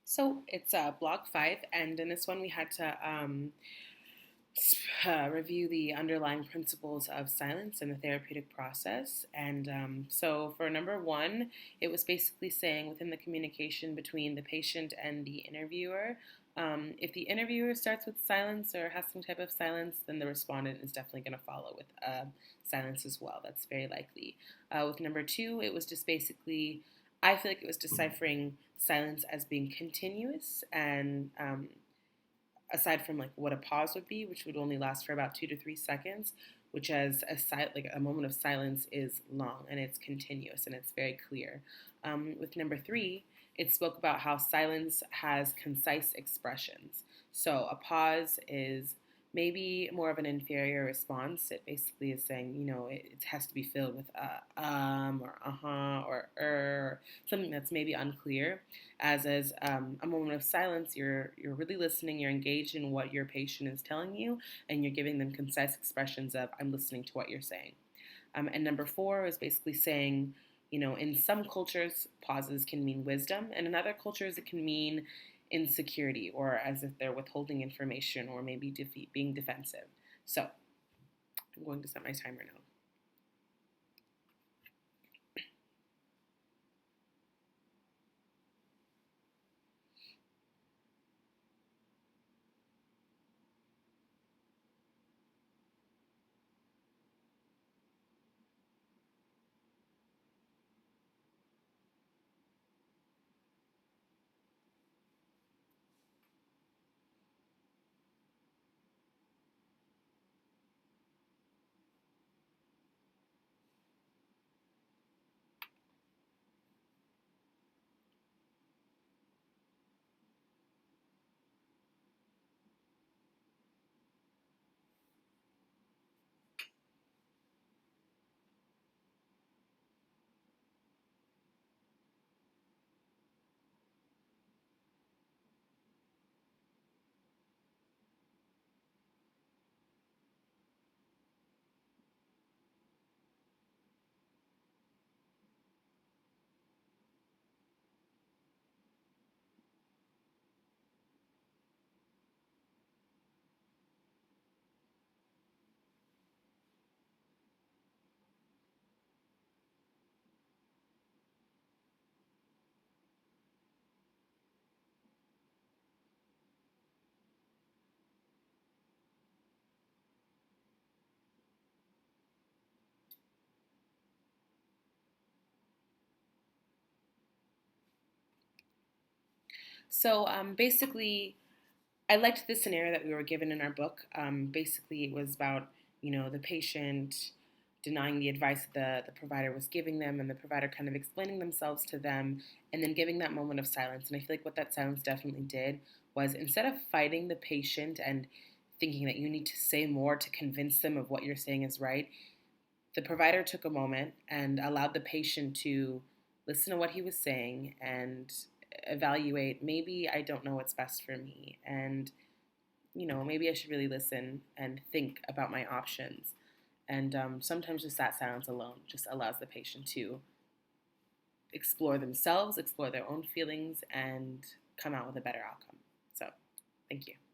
So it's block 5, and in this one we had to review the underlying principles of silence in the therapeutic process. And so for number 1, it was basically saying within the communication between the patient and the interviewer, if the interviewer starts with silence or has some type of silence, then the respondent is definitely going to follow with silence as well. That's very likely. With number 2, it was just basically, I feel like it was deciphering silence as being continuous and aside from like what a pause would be, which would only last for about 2 to 3 seconds, which as like a moment of silence is long and it's continuous and it's very clear. With number 3, it spoke about how silence has concise expressions. So a pause is maybe more of an inferior response. It basically is saying, it has to be filled with or uh-huh or something that's maybe unclear. As a moment of silence, you're really listening, you're engaged in what your patient is telling you, and you're giving them concise expressions of I'm listening to what you're saying. And number 4 is basically saying, in some cultures, pauses can mean wisdom, and in other cultures, it can mean insecurity or as if they're withholding information or maybe being defensive. So I'm going to set my timer now. So basically, I liked the scenario that we were given in our book. Basically, it was about the patient denying the advice that the provider was giving them, and the provider kind of explaining themselves to them, and then giving that moment of silence. And I feel like what that silence definitely did was instead of fighting the patient and thinking that you need to say more to convince them of what you're saying is right, the provider took a moment and allowed the patient to listen to what he was saying and evaluate, maybe I don't know what's best for me, and maybe I should really listen and think about my options. And sometimes just that silence alone just allows the patient to explore themselves, explore their own feelings, and come out with a better outcome. So thank you.